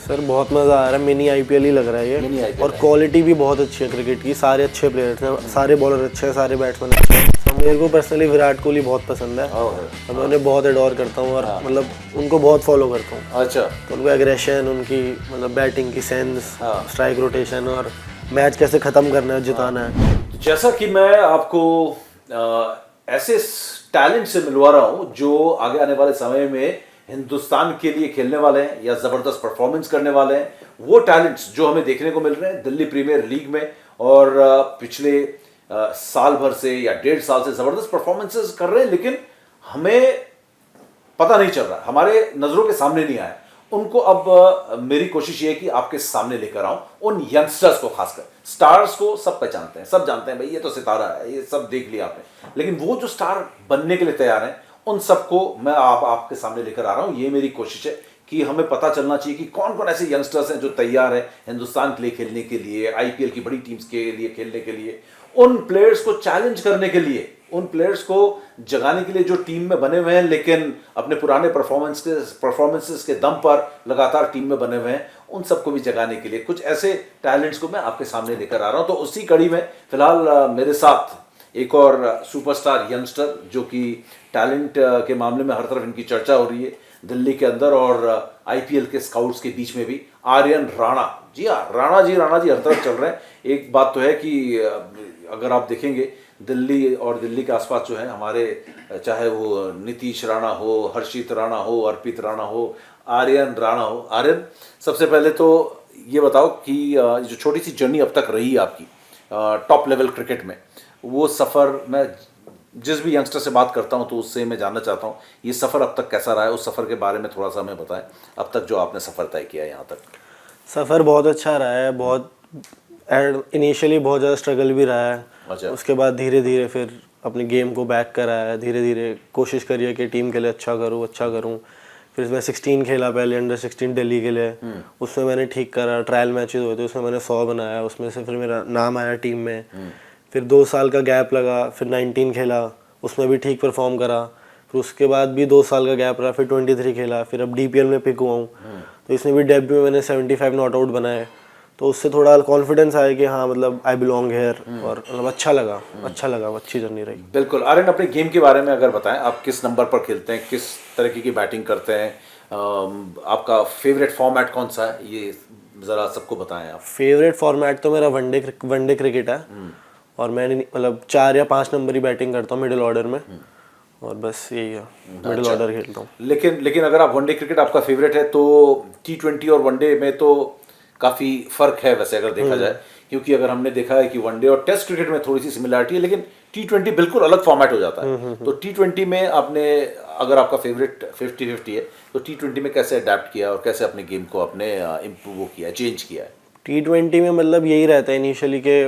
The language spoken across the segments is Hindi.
सर बहुत मज़ा आ रहा है, मिनी आईपीएल ही लग रहा है मिनी ये। IPL और है। क्वालिटी भी बहुत अच्छी है क्रिकेट की, सारे अच्छे प्लेयर्स हैं, सारे बॉलर अच्छे हैं, सारे बैट्समैन अच्छे हैं। तो मेरे को पर्सनली विराट कोहली बहुत पसंद है और मैं उन्हें बहुत एडोर करता हूँ और मतलब उनको बहुत फॉलो करता हूँ। अच्छा, तो उनको एग्रेशन, उनकी मतलब बैटिंग की सेंस, हाँ। स्ट्राइक रोटेशन और मैच कैसे ख़त्म करना है, जिताना है। जैसा कि मैं आपको ऐसे टैलेंट से मिलवा रहा हूं जो आगे आने वाले समय में हिंदुस्तान के लिए खेलने वाले हैं या जबरदस्त परफॉर्मेंस करने वाले हैं, वो टैलेंट्स जो हमें देखने को मिल रहे हैं दिल्ली प्रीमियर लीग में और पिछले साल भर से या 1.5 साल से जबरदस्त परफॉर्मेंसेस कर रहे हैं, लेकिन हमें पता नहीं चल रहा, हमारे नजरों के सामने नहीं आया। उनको अब मेरी कोशिश ये है कि आपके सामने लेकर आऊं उन यंगस्टर्स को, खासकर स्टार्स को सब पहचानते हैं, सब जानते हैं भाई ये तो सितारा है, ये सब देख लिया आपने, लेकिन वो जो स्टार बनने के लिए तैयार हैं उन सबको मैं आपके सामने लेकर आ रहा हूं। ये मेरी कोशिश है कि हमें पता चलना चाहिए कि कौन कौन ऐसे यंगस्टर्स हैं जो तैयार है हिंदुस्तान के लिए खेलने के लिए, आईपीएल की बड़ी टीम्स के लिए खेलने के लिए, उन प्लेयर्स को चैलेंज करने के लिए, उन प्लेयर्स को जगाने के लिए जो टीम में बने हुए हैं लेकिन अपने पुराने परफॉर्मेंसेस के दम पर लगातार टीम में बने हुए हैं, उन सबको भी जगाने के लिए कुछ ऐसे टैलेंट्स को मैं आपके सामने लेकर आ रहा हूं। तो उसी कड़ी में फिलहाल मेरे साथ एक और सुपरस्टार यंगस्टर जो कि टैलेंट के मामले में हर तरफ इनकी चर्चा हो रही है दिल्ली के अंदर और आईपीएल के स्काउट्स के बीच में भी, आर्यन राणा जी। हाँ, राणा जी हर तरफ चल रहे हैं। एक बात तो है कि अगर आप देखेंगे दिल्ली और दिल्ली के आसपास जो है हमारे, चाहे वो नीतीश राणा हो, हर्षित राणा हो, अर्पित राणा हो, आर्यन राणा हो। आर्यन, सबसे पहले तो ये बताओ कि जो छोटी सी जर्नी अब तक रही है आपकी टॉप लेवल क्रिकेट में, वो सफ़र, मैं जिस भी यंगस्टर से बात करता हूं तो उससे मैं जानना चाहता हूं ये सफ़र अब तक कैसा रहा है, उस सफ़र के बारे में थोड़ा सा हमें बताएं, अब तक जो आपने सफ़र तय किया है यहाँ तक। सफ़र बहुत अच्छा रहा है, बहुत इनिशियली बहुत ज़्यादा स्ट्रगल भी रहा है। अच्छा। उसके बाद धीरे धीरे फिर अपनी गेम को बैक करा है, धीरे धीरे कोशिश करी है कि टीम के लिए अच्छा करूँ। फिर मैं 16 खेला पहले, अंडर 16 दिल्ली के लिए, उसमें मैंने ठीक करा, ट्रायल मैचेस हुए थे उसमें मैंने 100 बनाया, उसमें से फिर मेरा नाम आया टीम में। फिर 2 साल का गैप लगा, फिर 19 खेला, उसमें भी ठीक परफॉर्म करा। फिर उसके बाद भी 2 साल का गैप रहा, फिर 23 खेला, फिर अब डीपीएल में पिक हुआ हूँ। तो इसमें भी डेब्यू में मैंने 75 नॉट आउट बनाए, तो उससे थोड़ा कॉन्फिडेंस आया कि हाँ मतलब आई बिलोंग हेयर, और मतलब अच्छा लगा, अच्छी जर्नी रही। बिल्कुल। आर्यन, अपने गेम के बारे में अगर बताएं, आप किस नंबर पर खेलते हैं, किस तरीके की बैटिंग करते हैं, आपका फेवरेट फॉर्मेट कौन सा है, ये ज़रा सबको बताएं आप। फेवरेट फॉर्मेट तो मेरा वनडे क्रिकेट है, और मैंने मतलब 4 या 5 नंबर ही बैटिंग करता हूँ मिडिल ऑर्डर में, और बस यही है, मिडिल ऑर्डर खेलता हूँ। लेकिन अगर आप वनडे क्रिकेट आपका फेवरेट है तो T20 और वनडे में तो काफ़ी फ़र्क है वैसे अगर देखा जाए, क्योंकि अगर हमने देखा है कि वनडे और टेस्ट क्रिकेट में थोड़ी सी सिमिलरिटी है, लेकिन T20 बिल्कुल अलग फॉर्मेट हो जाता है। तो T20 में आपने, अगर आपका फेवरेट 50-50 है, तो T20 में कैसे अडेप्ट किया और कैसे अपने गेम को आपने इम्प्रूव किया, चेंज किया है? T20 में मतलब यही रहता है इनिशियली के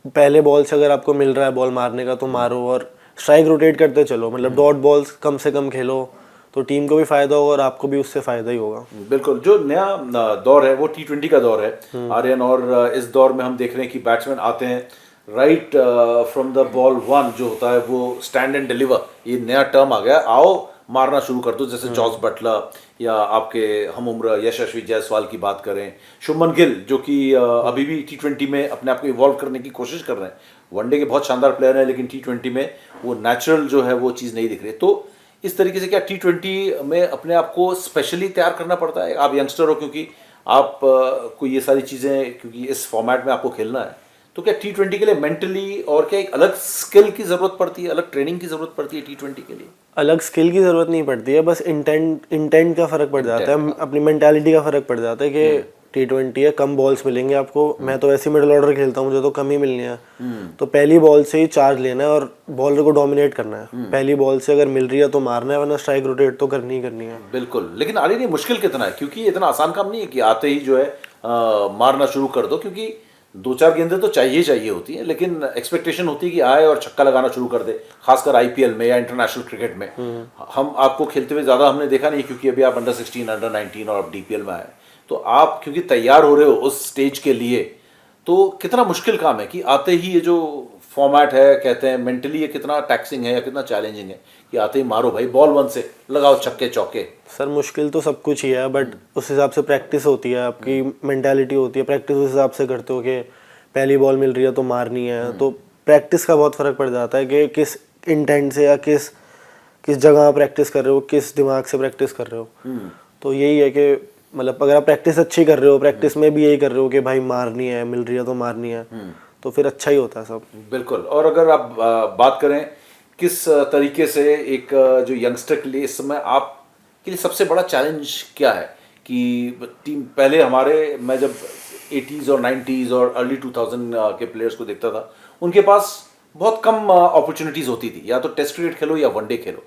पहले बॉल से अगर आपको मिल रहा है बॉल मारने का तो मारो, और स्ट्राइक रोटेट करते चलो, मतलब डॉट बॉल्स कम से कम खेलो, तो टीम को भी फायदा होगा और आपको भी उससे फायदा ही होगा। बिल्कुल। जो नया दौर है वो T20 का दौर है आर्यन, और इस दौर में हम देख रहे हैं कि बैट्समैन आते हैं राइट फ्रॉम द बॉल 1 जो होता है वो स्टैंड एंड डिलीवर, ये नया टर्म आ गया, आओ मारना शुरू कर दो। जैसे जॉस बटलर या आपके हम उम्र यशस्वी जायसवाल की बात करें, शुभमन गिल जो कि अभी भी T20 में अपने आप को इवॉल्व करने की कोशिश कर रहे हैं। वनडे के बहुत शानदार प्लेयर हैं, लेकिन T20 में वो नेचुरल जो है वो चीज़ नहीं दिख रही। तो इस तरीके से क्या T20 में अपने आप को स्पेशली तैयार करना पड़ता है? आप यंगस्टर हो, क्योंकि आप को ये सारी चीज़ें, क्योंकि इस फॉर्मेट में आपको खेलना है, तो क्या T20 के लिए मेंटली और क्या एक अलग स्किल की ज़रूरत पड़ती है, अलग ट्रेनिंग की ज़रूरत पड़ती है T20 के लिए? अलग स्किल की ज़रूरत नहीं पड़ती है, बस इंटेंट का फ़र्क पड़ जाता है, अपनी मेंटालिटी का फ़र्क पड़ जाता है कि T20 है, कम बॉल्स मिलेंगे आपको। मैं तो ऐसे मिडिल ऑर्डर खेलता हूँ, मुझे तो कम ही मिलनी है, तो पहली बॉल से ही चार्ज लेना है और बॉलर को डोमिनेट करना है। पहली बॉल से अगर मिल रही है तो मारना है, वरना स्ट्राइक रोटेट तो करनी ही करनी है। बिल्कुल। लेकिन आर्यन, ये मुश्किल कितना है, क्योंकि ये इतना आसान काम नहीं है कि आते ही जो है मारना शुरू कर दो, क्योंकि 2-4 गेंदें तो चाहिए होती हैं, लेकिन एक्सपेक्टेशन होती है कि आए और छक्का लगाना शुरू कर दे, खासकर आईपीएल में या इंटरनेशनल क्रिकेट में। हम आपको खेलते हुए ज़्यादा हमने देखा नहीं, क्योंकि अभी आप अंडर 16, अंडर 19 और अब डीपीएल में आए, तो आप क्योंकि तैयार हो रहे हो उस स्टेज के लिए, तो कितना मुश्किल काम है कि आते ही ये जो फॉर्मेट है, कहते हैं मेंटली ये कितना टैक्सिंग है या कितना चैलेंजिंग है कि आते ही मारो भाई बॉल 1 से लगाओ छक्के चौके? सर मुश्किल तो सब कुछ ही है, बट उस हिसाब से प्रैक्टिस होती है, आपकी मेंटालिटी होती है, प्रैक्टिस उस हिसाब से करते हो कि पहली बॉल मिल रही है तो मारनी है। तो प्रैक्टिस का बहुत फ़र्क पड़ जाता है कि किस इंटेंट से या किस किस जगह प्रैक्टिस कर रहे हो, किस दिमाग से प्रैक्टिस कर रहे हो। तो यही है कि मतलब अगर आप प्रैक्टिस अच्छी कर रहे हो, प्रैक्टिस में भी यही कर रहे हो कि भाई मारनी है, मिल रही है तो मारनी है, तो फिर अच्छा ही होता है सब। बिल्कुल। और अगर आप बात करें किस तरीके से एक जो यंगस्टर के लिए इस समय आपके लिए सबसे बड़ा चैलेंज क्या है कि टीम पहले हमारे, मैं जब 80s और 90s और अर्ली 2000 के प्लेयर्स को देखता था, उनके पास बहुत कम अपॉर्चुनिटीज होती थी, या तो टेस्ट क्रिकेट खेलो या वनडे खेलो।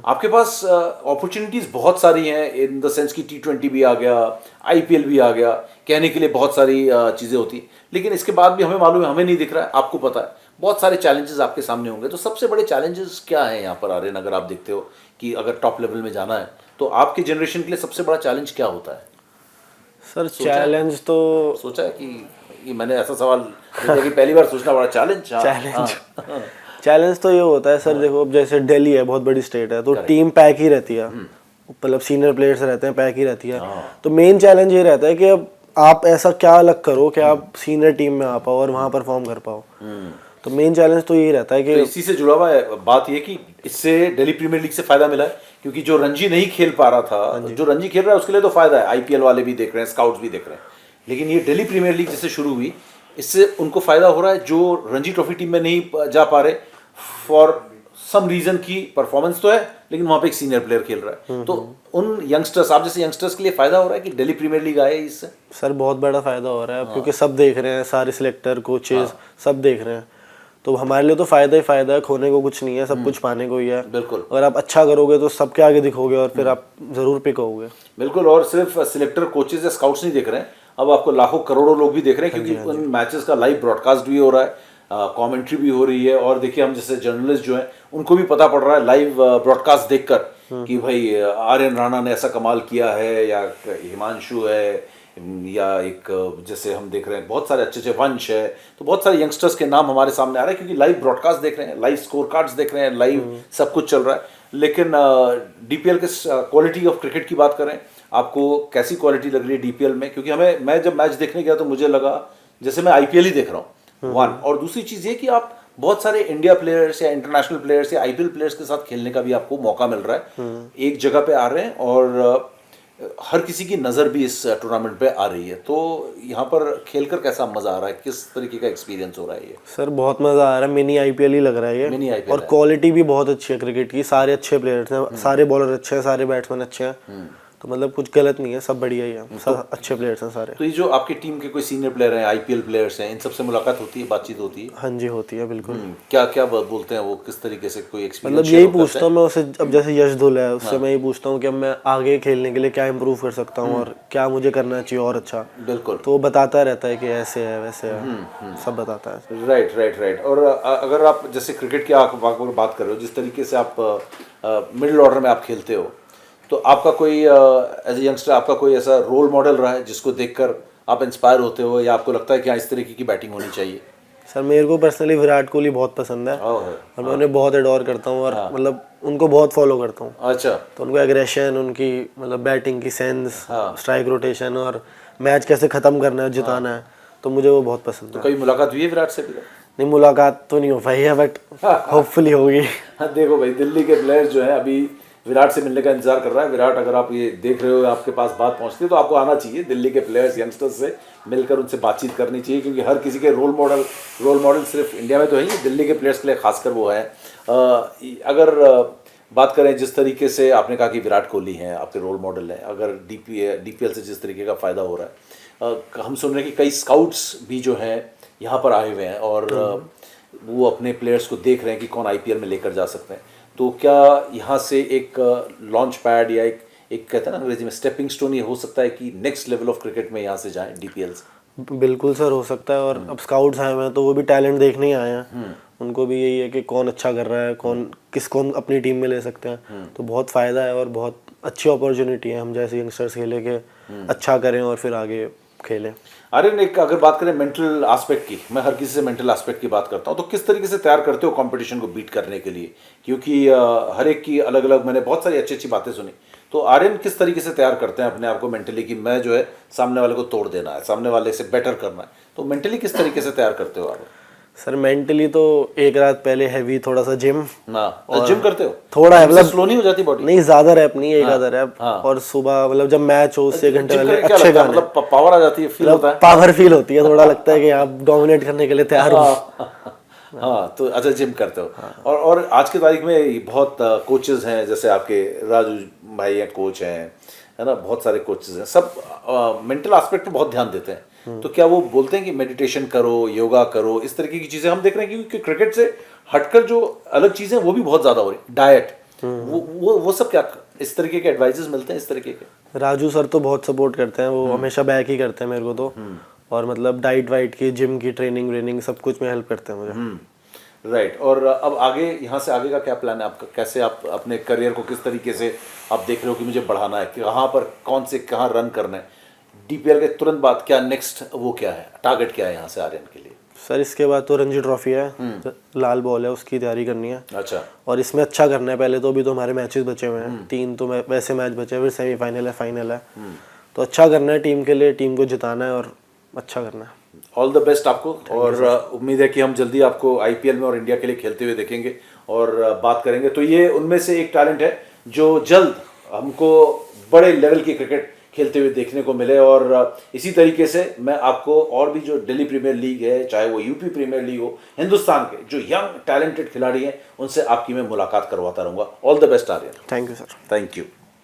आपके पास अपॉर्चुनिटीज बहुत सारी हैं इन द सेंस कि T20 भी आ गया, IPL भी आ गया, कहने के लिए बहुत सारी चीज़ें होती, लेकिन इसके बाद भी हमें मालूम है, हमें नहीं दिख रहा है, आपको पता है बहुत सारे चैलेंजेस आपके सामने होंगे। तो सबसे बड़े चैलेंजेस क्या है यहाँ पर आर्यन, अगर आप देखते हो कि अगर टॉप लेवल में जाना है तो आपकी जनरेशन के लिए सबसे बड़ा चैलेंज क्या होता है? सर चैलेंज तो सोचा है कि ये मैंने ऐसा सवाल कि पहली बार सोचना बड़ा चैलेंज। चैलेंज तो ये होता है सर, देखो अब जैसे दिल्ली है, बहुत बड़ी स्टेट है, तो टीम पैक ही रहती है, मतलब सीनियर प्लेयर्स रहते हैं, पैक ही रहती है। तो मेन चैलेंज ये रहता है कि अब आप ऐसा क्या अलग करो कि आप सीनियर टीम में आ पाओ और वहाँ परफॉर्म कर पाओ। तो मेन चैलेंज तो यही रहता है कि तो इसी से जुड़ा हुआ है बात ये कि इससे दिल्ली प्रीमियर लीग से फायदा मिला है, क्योंकि जो रणजी नहीं खेल पा रहा था, जो रणजी खेल रहा है उसके लिए तो फायदा है, IPL वाले भी देख रहे हैं, स्काउट्स भी देख रहे हैं, लेकिन ये दिल्ली प्रीमियर लीग जैसे शुरू हुई, इससे उनको फायदा हो रहा है जो रणजी ट्रॉफी टीम में नहीं जा पा रहे फॉर सम रीजन की परफॉर्मेंस तो है, लेकिन वहां पे एक सीनियर प्लेयर खेल रहा है। तो उन यंगस्टर्स, आप जैसे यंगस्टर्स के लिए फायदा हो रहा है कि दिल्ली प्रीमियर लीग आए इससे? सर बहुत बड़ा फायदा हो रहा है, क्योंकि सब देख रहे हैं, सारे सिलेक्टर कोचेस सब देख रहे हैं, तो हमारे लिए तो फायदा ही फायदा है, खोने को कुछ नहीं है, सब कुछ पाने को ही है। बिल्कुल। अगर आप अच्छा करोगे तो सबके आगे दिखोगे और फिर आप जरूर पिक होगे। बिल्कुल। और सिर्फ सिलेक्टर कोचेज या स्काउट्स नहीं देख रहे हैं, अब आपको लाखों करोड़ों लोग भी देख रहे हैं, क्योंकि उन मैचेस का लाइव ब्रॉडकास्ट भी हो रहा है, कमेंट्री भी हो रही है, और देखिए हम जैसे जर्नलिस्ट जो हैं उनको भी पता पड़ रहा है लाइव ब्रॉडकास्ट देखकर कि भाई आर्यन राणा ने ऐसा कमाल किया है, या हिमांशु है, या एक जैसे हम देख रहे हैं बहुत सारे अच्छे अच्छे वंश है, तो बहुत सारे यंगस्टर्स के नाम हमारे सामने आ रहे हैं, क्योंकि लाइव ब्रॉडकास्ट देख रहे हैं, लाइव स्कोर कार्ड्स देख रहे हैं, लाइव सब कुछ चल रहा है। लेकिन DPL के क्वालिटी ऑफ क्रिकेट की बात करें, आपको कैसी क्वालिटी लग रही है DPL में? क्योंकि मैं जब मैच देखने गया तो मुझे लगा जैसे मैं IPL ही देख रहा हूँ, वन। और दूसरी चीज़ ये कि आप बहुत सारे इंडिया प्लेयर्स या इंटरनेशनल प्लेयर्स या IPL प्लेयर्स के साथ खेलने का भी आपको मौका मिल रहा है, एक जगह पे आ रहे हैं, और हर किसी की नज़र भी इस टूर्नामेंट पे आ रही है। तो यहाँ पर खेलकर कैसा मज़ा आ रहा है, किस तरीके का एक्सपीरियंस हो रहा है ये? सर बहुत मज़ा आ रहा है, मिनी IPL ही लग रहा है ये। मिनी IPL और है। क्वालिटी भी बहुत अच्छी है क्रिकेट की, सारे अच्छे प्लेयर्स हैं, सारे बॉलर अच्छे हैं, सारे बैट्समैन अच्छे हैं, तो मतलब कुछ गलत नहीं है, सब बढ़िया ही है, सब अच्छे प्लेयर्स हैं सारे। तो ये जो आपकी टीम के कोई सीनियर प्लेयर हैं, IPL प्लेयर्स हैं, इन सबसे मुलाकात होती है, बातचीत होती है? हाँ जी होती है बिल्कुल। क्या क्या बोलते हैं वो, किस तरीके से, कोई एक्सपीरियंस? मतलब यही पूछता हूँ मैं उससे, अब जैसे यश धुल है उससे मैं यही पूछता हूँ कि अब मैं आगे खेलने के लिए क्या इंप्रूव कर सकता हूँ और क्या मुझे करना चाहिए और अच्छा। बिल्कुल। तो वो बताता रहता है कि ऐसे है वैसे है, सब बताता है। Right right right. और अगर आप जैसे क्रिकेट की आप बात कर रहे हो, जिस तरीके से आप मिडिल ऑर्डर में आप खेलते हो, तो आपका कोई एज ए यंगस्टर आपका कोई ऐसा रोल मॉडल रहा है जिसको देखकर आप इंस्पायर होते हो, या आपको लगता है कि हाँ इस तरीके की बैटिंग होनी चाहिए? सर मेरे को पर्सनली विराट कोहली बहुत पसंद है, और मैं उन्हें बहुत एडोर करता हूँ, और मतलब उनको बहुत फॉलो करता हूँ। अच्छा। तो उनको एग्रेशन, उनकी मतलब बैटिंग की सेंस, स्ट्राइक रोटेशन, और मैच कैसे ख़त्म करना है, जिताना है, तो मुझे वो बहुत पसंद है। कभी मुलाकात हुई है विराट से? नहीं, मुलाकात तो नहीं हो पाई है, बट होपफुली होगी। हाँ देखो भाई, दिल्ली के प्लेयर्स जो है अभी विराट से मिलने का इंतजार कर रहा है। विराट, अगर आप ये देख रहे हो, आपके पास बात पहुंचती है, तो आपको आना चाहिए दिल्ली के प्लेयर्स, यंगस्टर्स से मिलकर उनसे बातचीत करनी चाहिए, क्योंकि हर किसी के रोल मॉडल सिर्फ इंडिया में तो है ही, दिल्ली के प्लेयर्स के लिए खासकर वो है। अगर बात करें जिस तरीके से आपने कहा कि विराट कोहली हैं आपके रोल मॉडल हैं, अगर DPL से जिस तरीके का फ़ायदा हो रहा है, हम सुन रहे हैं कि कई स्काउट्स भी जो हैं यहाँ पर आए हुए हैं, और वो अपने प्लेयर्स को देख रहे हैं कि कौन IPL में लेकर जा सकते हैं। तो क्या यहाँ से एक लॉन्च पैड या एक कहते हैं ना अंग्रेजी में स्टेपिंग स्टोन, ये हो सकता है कि नेक्स्ट लेवल ऑफ क्रिकेट में यहाँ से जाएं DPL से? बिल्कुल सर, हो सकता है। और अब स्काउट्स आए हुए हैं तो वो भी टैलेंट देखने ही आए हैं, उनको भी यही है कि कौन अच्छा कर रहा है, कौन अपनी टीम में ले सकते हैं। तो बहुत फ़ायदा है और बहुत अच्छी अपॉर्चुनिटी है हम जैसे यंगस्टर्स के लिए कि अच्छा करें और फिर आगे खेले। आर्यन, एक अगर बात करें मेंटल एस्पेक्ट की, मैं हर किसी से मेंटल एस्पेक्ट की बात करता हूँ, तो किस तरीके से तैयार करते हो कंपटीशन को बीट करने के लिए? क्योंकि हर एक की अलग अलग, मैंने बहुत सारी अच्छी अच्छी बातें सुनी, तो आर्यन किस तरीके से तैयार करते हैं अपने आप को मेंटली कि मैं जो है सामने वाले को तोड़ देना है, सामने वाले से बेटर करना है, तो मेंटली किस तरीके से तैयार करते हो आप? सर मेंटली तो एक रात पहले हैवी थोड़ा सा जिम, ना जिम करते हो? थोड़ा है, मतलब स्लो नहीं हो जाती बॉडी? नहीं, ज्यादा रैप नहीं, एक आधा रैप। और सुबह मतलब जब मैच हो उससे 1 घंटे जिम पहले करके क्या अच्छे लगता है? गाने, मतलब पावर आ जाती है, फील होता है? पावर फील होती है, थोड़ा लगता है कि आप डोमिनेट करने के लिए तैयार हो। हाँ, तो अच्छा जिम करते हो। और आज की तारीख में बहुत कोचेज हैं, जैसे आपके राजू भाई हैं, कोच हैं, है ना, बहुत सारे कोचेज हैं, सब मेंटल एस्पेक्ट पे बहुत ध्यान देते हैं। तो क्या वो बोलते हैं कि मेडिटेशन करो, योगा करो, इस तरीके की चीज़ें हम देख रहे हैं, क्योंकि क्रिकेट से हटकर जो अलग चीज़ें वो भी बहुत ज़्यादा हो रही, डाइट, वो सब क्या इस तरीके के एडवाइजेस मिलते हैं इस तरीके के? राजू सर तो बहुत सपोर्ट करते हैं, वो हमेशा बैक ही करते हैं मेरे को तो। और मतलब डाइट वाइट की, जिम की, ट्रेनिंग व्रेनिंग सब कुछ में हेल्प करते हैं मुझे। राइट। और अब आगे, यहाँ से आगे का क्या प्लान है आपका? कैसे आप अपने करियर को किस तरीके से आप देख रहे हो कि मुझे बढ़ाना है, कहाँ पर कौन से कहाँ रन करना है? डीपीएल के तुरंत बाद क्या नेक्स्ट, वो क्या है, टारगेट क्या है यहाँ से आर्यन के लिए? सर इसके बाद तो रणजी ट्रॉफी है, लाल बॉल है, उसकी तैयारी करनी है। अच्छा। और इसमें अच्छा करना है पहले तो, अभी तो हमारे मैचेस बचे हुए हैं, 3 तो वैसे मैच बचे हैं, फिर सेमीफाइनल है, फाइनल है, तो अच्छा करना है टीम के लिए, टीम को जिताना है और अच्छा करना है। ऑल द बेस्ट आपको, और उम्मीद है कि हम जल्दी आपको आईपीएल में और इंडिया के लिए खेलते हुए देखेंगे और बात करेंगे। तो ये उनमें से एक टैलेंट है जो जल्द हमको बड़े लेवल की क्रिकेट खेलते हुए देखने को मिले। और इसी तरीके से मैं आपको और भी जो दिल्ली प्रीमियर लीग है, चाहे वो यूपी प्रीमियर लीग हो, हिंदुस्तान के जो यंग टैलेंटेड खिलाड़ी हैं, उनसे आपकी मैं मुलाकात करवाता रहूँगा। All the best Aryan. Thank you sir. Thank you.